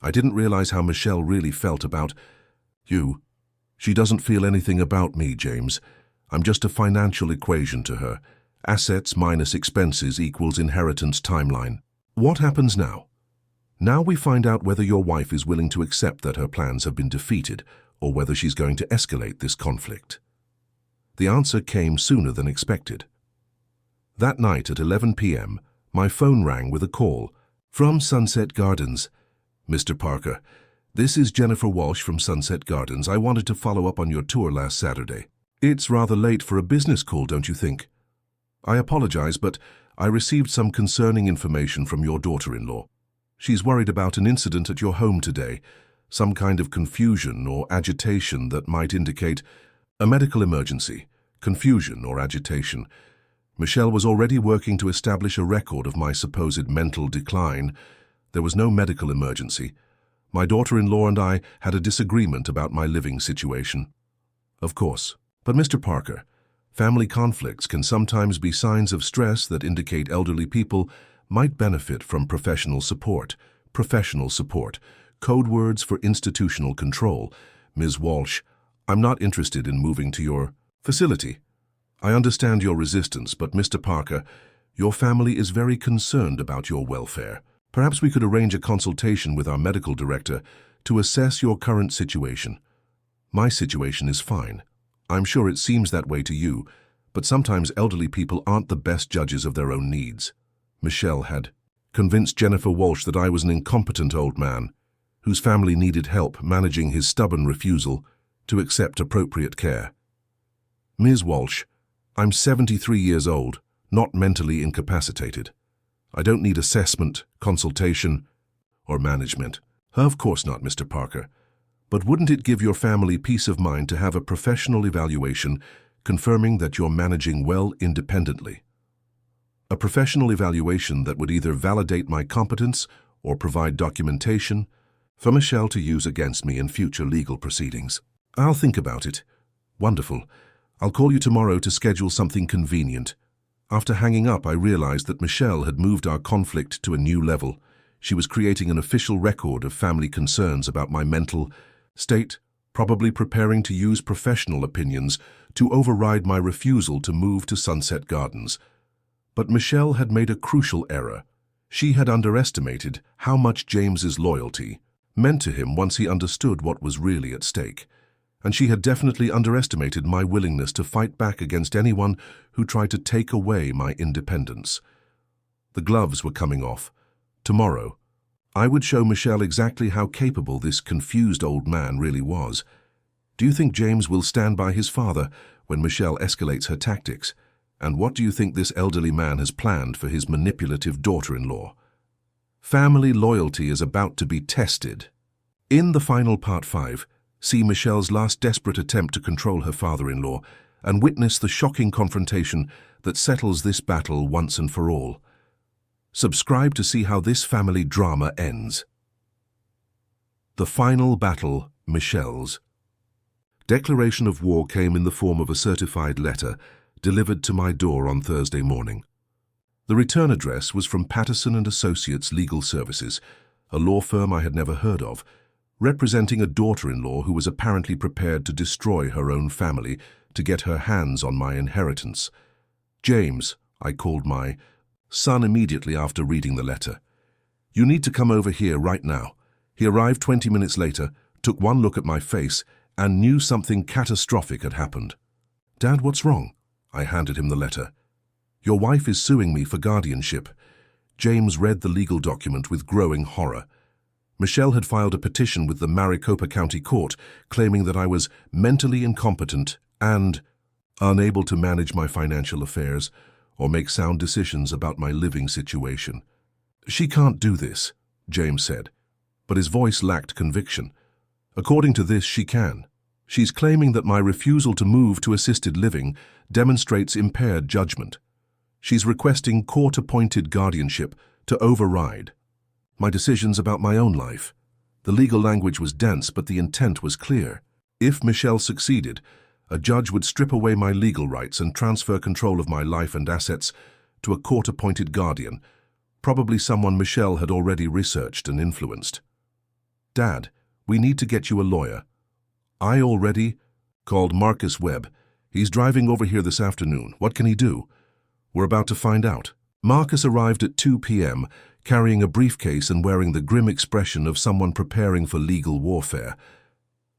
I didn't realize how Michelle really felt about you. She doesn't feel anything about me, James. I'm just a financial equation to her. Assets minus expenses equals inheritance timeline. What happens now? Now we find out whether your wife is willing to accept that her plans have been defeated or whether she's going to escalate this conflict. The answer came sooner than expected. That night at 11 p.m., my phone rang with a call from Sunset Gardens. Mr. Parker, this is Jennifer Walsh from Sunset Gardens. I wanted to follow up on your tour last Saturday. It's rather late for a business call, don't you think? I apologize, but I received some concerning information from your daughter-in-law. She's worried about an incident at your home today, some kind of confusion or agitation that might indicate a medical emergency, confusion or agitation. Michelle was already working to establish a record of my supposed mental decline. There was no medical emergency. My daughter-in-law and I had a disagreement about my living situation. Of course. But Mr. Parker, family conflicts can sometimes be signs of stress that indicate elderly people might benefit from professional support. Professional support. Code words for institutional control. Ms. Walsh, I'm not interested in moving to your facility. I understand your resistance, but Mr. Parker, your family is very concerned about your welfare. Perhaps we could arrange a consultation with our medical director to assess your current situation. My situation is fine. I'm sure it seems that way to you, but sometimes elderly people aren't the best judges of their own needs. Michelle had convinced Jennifer Walsh that I was an incompetent old man whose family needed help managing his stubborn refusal to accept appropriate care. Ms. Walsh, I'm 73 years old, not mentally incapacitated. I don't need assessment, consultation, or management. Of course not, Mr. Parker. But wouldn't it give your family peace of mind to have a professional evaluation confirming that you're managing well independently? A professional evaluation that would either validate my competence or provide documentation for Michelle to use against me in future legal proceedings. I'll think about it. Wonderful. I'll call you tomorrow to schedule something convenient. After hanging up, I realized that Michelle had moved our conflict to a new level. She was creating an official record of family concerns about my mental state, probably preparing to use professional opinions to override my refusal to move to Sunset Gardens. But Michelle had made a crucial error. She had underestimated how much James's loyalty meant to him once he understood what was really at stake. And she had definitely underestimated my willingness to fight back against anyone who tried to take away my independence. The gloves were coming off. Tomorrow, I would show Michelle exactly how capable this confused old man really was. Do you think James will stand by his father when Michelle escalates her tactics? And what do you think this elderly man has planned for his manipulative daughter-in-law? Family loyalty is about to be tested. In the final part 5, see Michelle's last desperate attempt to control her father-in-law and witness the shocking confrontation that settles this battle once and for all. Subscribe to see how this family drama ends. The final battle, Michelle's. Declaration of war came in the form of a certified letter delivered to my door on Thursday morning. The return address was from Patterson & Associates Legal Services, a law firm I had never heard of, representing a daughter-in-law who was apparently prepared to destroy her own family to get her hands on my inheritance. James, I called my son immediately after reading the letter. You need to come over here right now. He arrived 20 minutes later, took one look at my face, and knew something catastrophic had happened. Dad, what's wrong? I handed him the letter. Your wife is suing me for guardianship. James read the legal document with growing horror. Michelle had filed a petition with the Maricopa County Court claiming that I was mentally incompetent and unable to manage my financial affairs or make sound decisions about my living situation. She can't do this, James said, but his voice lacked conviction. According to this, she can. She's claiming that my refusal to move to assisted living demonstrates impaired judgment. She's requesting court-appointed guardianship to override my decisions about my own life. The legal language was dense, but the intent was clear. If Michelle succeeded, a judge would strip away my legal rights and transfer control of my life and assets to a court-appointed guardian, probably someone Michelle had already researched and influenced. Dad, we need to get you a lawyer. I already called Marcus Webb. He's driving over here this afternoon. What can he do? We're about to find out. Marcus arrived at 2 p.m., carrying a briefcase and wearing the grim expression of someone preparing for legal warfare.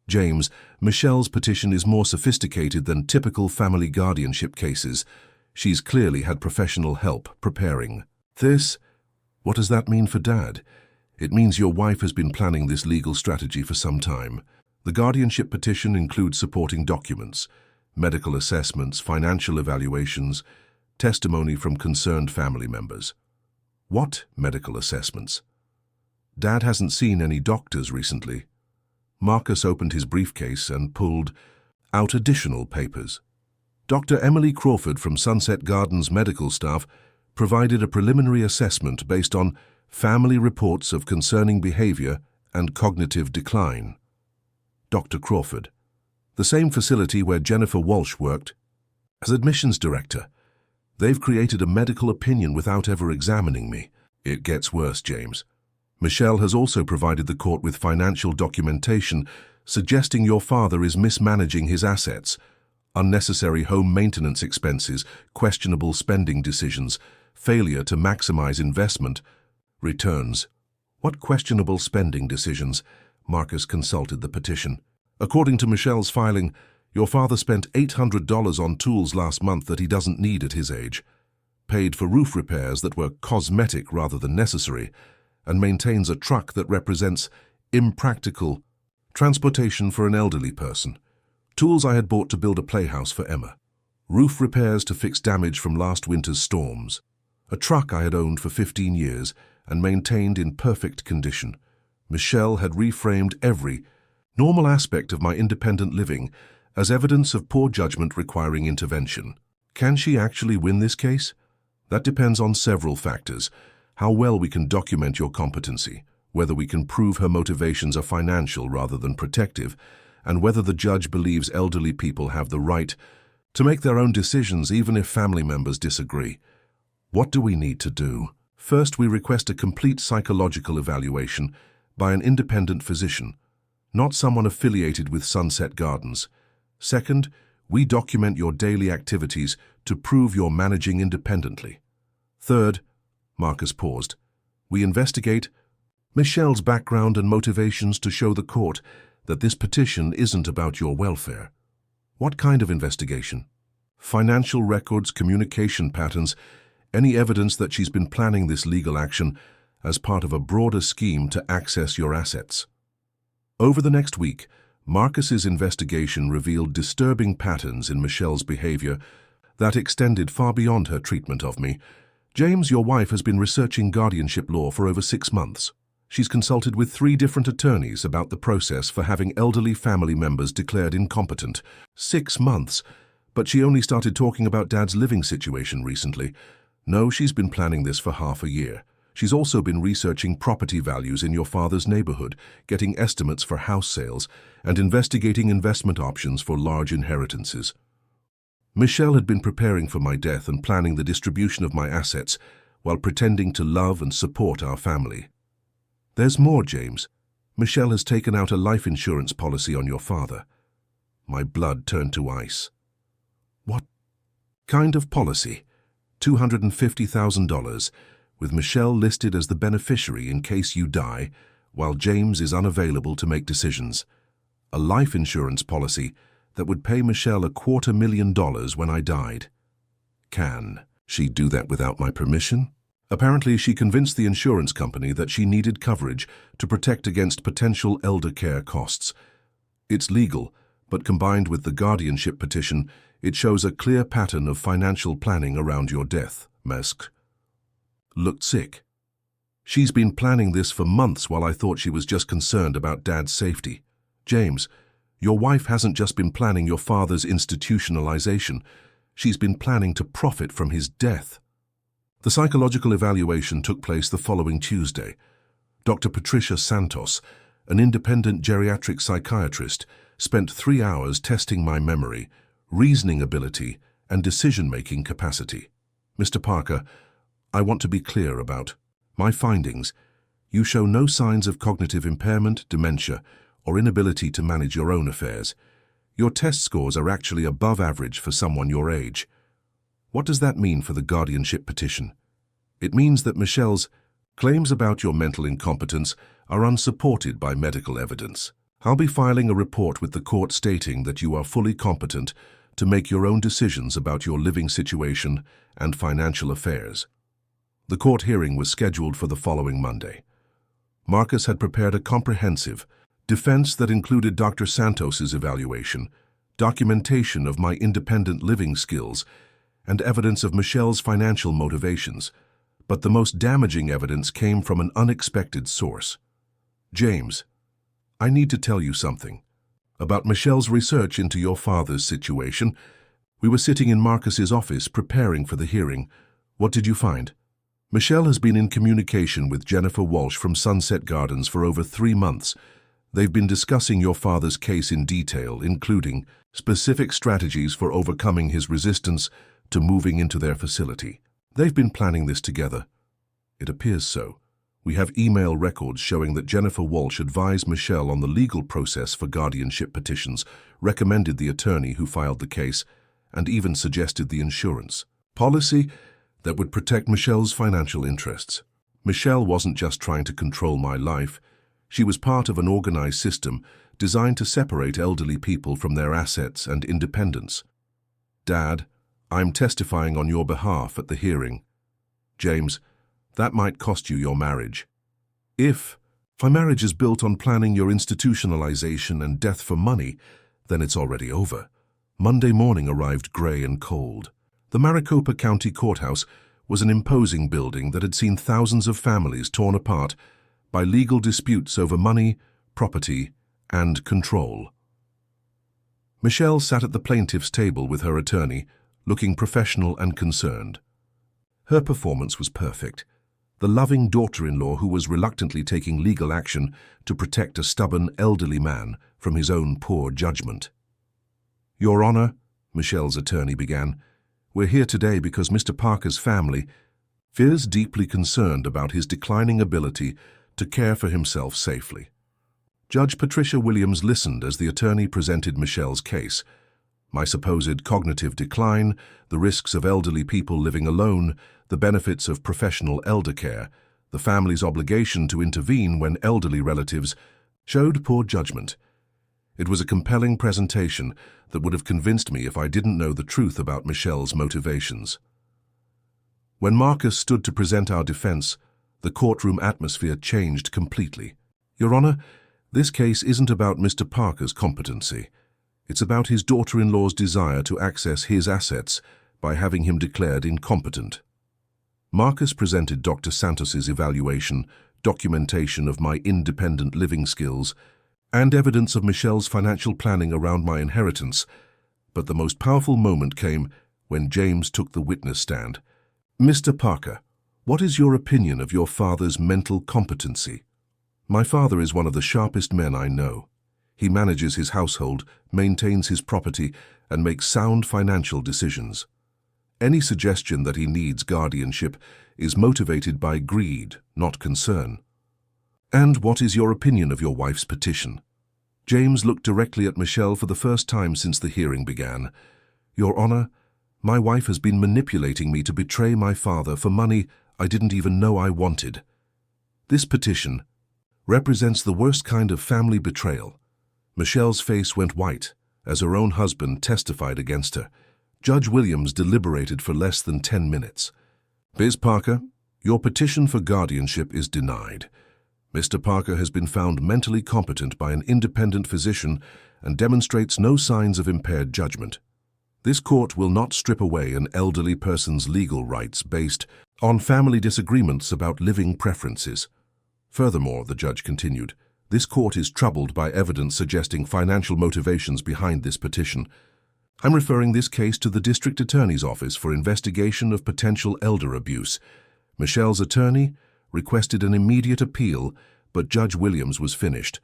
James, Michelle's petition is more sophisticated than typical family guardianship cases. She's clearly had professional help preparing. What does that mean for Dad? It means your wife has been planning this legal strategy for some time. The guardianship petition includes supporting documents, medical assessments, financial evaluations, testimony from concerned family members. What medical assessments? Dad hasn't seen any doctors recently. Marcus opened his briefcase and pulled out additional papers. Dr. Emily Crawford from Sunset Gardens medical staff provided a preliminary assessment based on family reports of concerning behavior and cognitive decline. Dr. Crawford, the same facility where Jennifer Walsh worked as admissions director. They've created a medical opinion without ever examining me. It gets worse, James. Michelle has also provided the court with financial documentation suggesting your father is mismanaging his assets, unnecessary home maintenance expenses, questionable spending decisions, failure to maximize investment returns. What questionable spending decisions? Marcus consulted the petition. According to Michelle's filing, your father spent $800 on tools last month that he doesn't need at his age, paid for roof repairs that were cosmetic rather than necessary, and maintains a truck that represents impractical transportation for an elderly person. Tools I had bought to build a playhouse for Emma. Roof repairs to fix damage from last winter's storms. A truck I had owned for 15 years and maintained in perfect condition. Michelle had reframed every normal aspect of my independent living as evidence of poor judgment requiring intervention. Can she actually win this case? That depends on several factors. How well we can document your competency, whether we can prove her motivations are financial rather than protective, and whether the judge believes elderly people have the right to make their own decisions even if family members disagree. What do we need to do? First, we request a complete psychological evaluation by an independent physician, not someone affiliated with Sunset Gardens. Second, we document your daily activities to prove you're managing independently. Third, Marcus paused, we investigate Michelle's background and motivations to show the court that this petition isn't about your welfare. What kind of investigation? Financial records, communication patterns, any evidence that she's been planning this legal action as part of a broader scheme to access your assets. Over the next week, Marcus's investigation revealed disturbing patterns in Michelle's behavior that extended far beyond her treatment of me. James, your wife has been researching guardianship law for over 6 months. She's consulted with 3 different attorneys about the process for having elderly family members declared incompetent. 6 months, but she only started talking about Dad's living situation recently. No, she's been planning this for half a year. She's also been researching property values in your father's neighborhood, getting estimates for house sales, and investigating investment options for large inheritances. Michelle had been preparing for my death and planning the distribution of my assets while pretending to love and support our family. There's more, James. Michelle has taken out a life insurance policy on your father. My blood turned to ice. What kind of policy? $250,000, with Michelle listed as the beneficiary in case you die, while James is unavailable to make decisions. A life insurance policy that would pay Michelle $250,000 when I died. Can she do that without my permission? Apparently, she convinced the insurance company that she needed coverage to protect against potential elder care costs. It's legal, but combined with the guardianship petition, it shows a clear pattern of financial planning around your death. Mesk looked sick. She's been planning this for months while I thought she was just concerned about Dad's safety. James, your wife hasn't just been planning your father's institutionalization. She's been planning to profit from his death. The psychological evaluation took place the following Tuesday. Dr. Patricia Santos, an independent geriatric psychiatrist, spent 3 hours testing my memory, reasoning ability, and decision-making capacity. Mr. Parker, I want to be clear about my findings. You show no signs of cognitive impairment, dementia, or inability to manage your own affairs. Your test scores are actually above average for someone your age. What does that mean for the guardianship petition? It means that Michelle's claims about your mental incompetence are unsupported by medical evidence. I'll be filing a report with the court stating that you are fully competent to make your own decisions about your living situation and financial affairs. The court hearing was scheduled for the following Monday. Marcus had prepared a comprehensive defense that included Dr. Santos's evaluation, documentation of my independent living skills, and evidence of Michelle's financial motivations. But the most damaging evidence came from an unexpected source. James, I need to tell you something about Michelle's research into your father's situation. We were sitting in Marcus's office preparing for the hearing. What did you find? Michelle has been in communication with Jennifer Walsh from Sunset Gardens for over 3 months. They've been discussing your father's case in detail, including specific strategies for overcoming his resistance to moving into their facility. They've been planning this together. It appears so. We have email records showing that Jennifer Walsh advised Michelle on the legal process for guardianship petitions, recommended the attorney who filed the case, and even suggested the insurance policy that would protect Michelle's financial interests. Michelle wasn't just trying to control my life. She was part of an organized system designed to separate elderly people from their assets and independence. Dad, I'm testifying on your behalf at the hearing. James, that might cost you your marriage. If my marriage is built on planning your institutionalization and death for money, then it's already over. Monday morning arrived gray and cold. The Maricopa County Courthouse was an imposing building that had seen thousands of families torn apart by legal disputes over money, property, and control. Michelle sat at the plaintiff's table with her attorney, looking professional and concerned. Her performance was perfect. The loving daughter-in-law who was reluctantly taking legal action to protect a stubborn elderly man from his own poor judgment. Your Honor, Michelle's attorney began, we're here today because Mr. Parker's family feels deeply concerned about his declining ability to care for himself safely. Judge Patricia Williams listened as the attorney presented Michelle's case. My supposed cognitive decline, the risks of elderly people living alone, the benefits of professional elder care, the family's obligation to intervene when elderly relatives showed poor judgment. It was a compelling presentation that would have convinced me if I didn't know the truth about Michelle's motivations. When Marcus stood to present our defense, the courtroom atmosphere changed completely. Your Honor, this case isn't about Mr. Parker's competency. It's about his daughter-in-law's desire to access his assets by having him declared incompetent. Marcus presented Dr. Santos's evaluation, documentation of my independent living skills, and evidence of Michelle's financial planning around my inheritance, but the most powerful moment came when James took the witness stand. Mr. Parker, what is your opinion of your father's mental competency? My father is one of the sharpest men I know. He manages his household, maintains his property, and makes sound financial decisions. Any suggestion that he needs guardianship is motivated by greed, not concern. And what is your opinion of your wife's petition? James looked directly at Michelle for the first time since the hearing began. Your Honor, my wife has been manipulating me to betray my father for money I didn't even know I wanted. This petition represents the worst kind of family betrayal. Michelle's face went white as her own husband testified against her. Judge Williams deliberated for less than 10 minutes. Ms. Parker, your petition for guardianship is denied. Mr. Parker has been found mentally competent by an independent physician and demonstrates no signs of impaired judgment. This court will not strip away an elderly person's legal rights based on family disagreements about living preferences. Furthermore, the judge continued, this court is troubled by evidence suggesting financial motivations behind this petition. I'm referring this case to the District Attorney's Office for investigation of potential elder abuse. Michelle's attorney requested an immediate appeal, but Judge Williams was finished.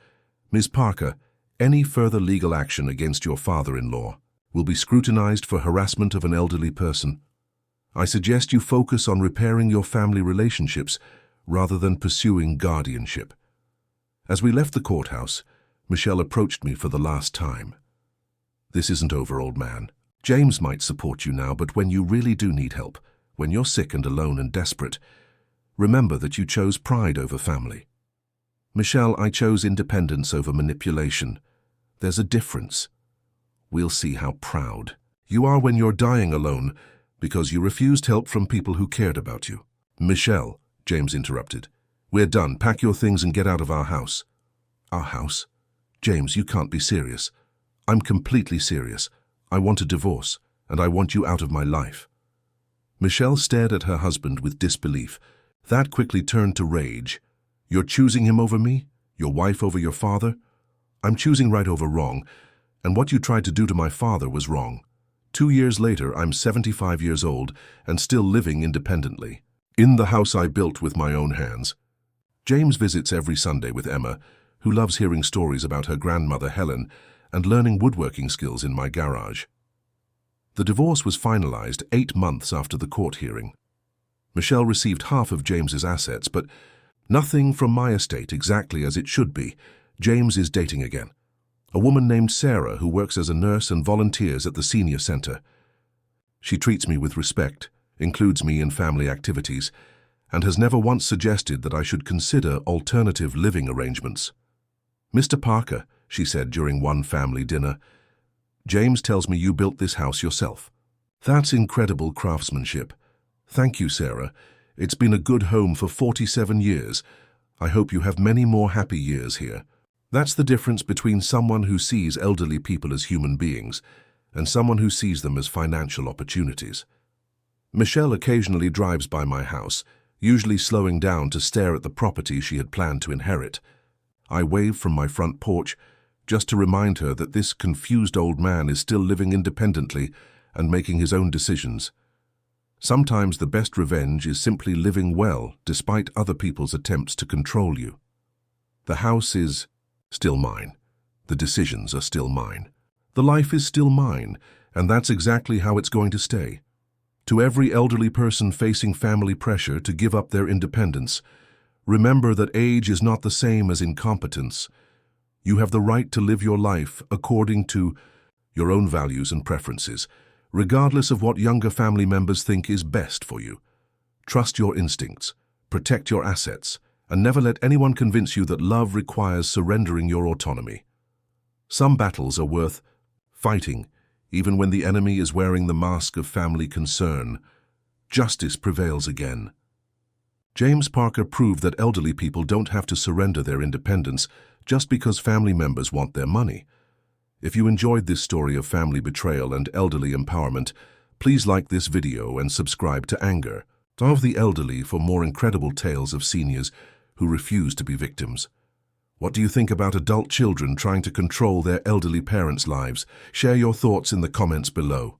Ms. Parker, any further legal action against your father-in-law will be scrutinized for harassment of an elderly person. I suggest you focus on repairing your family relationships rather than pursuing guardianship. As we left the courthouse, Michelle approached me for the last time. This isn't over, old man. James might support you now, but when you really do need help, when you're sick and alone and desperate, remember that you chose pride over family. Michelle, I chose independence over manipulation. There's a difference. We'll see how proud you are when you're dying alone because you refused help from people who cared about you. Michelle, James interrupted. We're done. Pack your things and get out of our house. Our house? James, you can't be serious. I'm completely serious. I want a divorce, and I want you out of my life. Michelle stared at her husband with disbelief. That quickly turned to rage. You're choosing him over me? Your wife over your father? I'm choosing right over wrong, and what you tried to do to my father was wrong. 2 years later, I'm 75 years old and still living independently, in the house I built with my own hands. James visits every Sunday with Emma, who loves hearing stories about her grandmother Helen and learning woodworking skills in my garage. The divorce was finalized 8 months after the court hearing. Michelle received half of James's assets, but nothing from my estate exactly as it should be. James is dating again. A woman named Sarah who works as a nurse and volunteers at the senior center. She treats me with respect, includes me in family activities, and has never once suggested that I should consider alternative living arrangements. Mr. Parker, she said during one family dinner, James tells me you built this house yourself. That's incredible craftsmanship. Thank you, Sarah. It's been a good home for 47 years. I hope you have many more happy years here. That's the difference between someone who sees elderly people as human beings and someone who sees them as financial opportunities. Michelle occasionally drives by my house, usually slowing down to stare at the property she had planned to inherit. I wave from my front porch just to remind her that this confused old man is still living independently and making his own decisions. Sometimes the best revenge is simply living well despite other people's attempts to control you. The house is still mine. The decisions are still mine. The life is still mine, and that's exactly how it's going to stay. To every elderly person facing family pressure to give up their independence, remember that age is not the same as incompetence. You have the right to live your life according to your own values and preferences, regardless of what younger family members think is best for you. Trust your instincts, protect your assets, and never let anyone convince you that love requires surrendering your autonomy. Some battles are worth fighting, even when the enemy is wearing the mask of family concern. Justice prevails again. James Parker proved that elderly people don't have to surrender their independence just because family members want their money. If you enjoyed this story of family betrayal and elderly empowerment, please like this video and subscribe to Anger of the Elderly for more incredible tales of seniors who refuse to be victims. What do you think about adult children trying to control their elderly parents' lives? Share your thoughts in the comments below.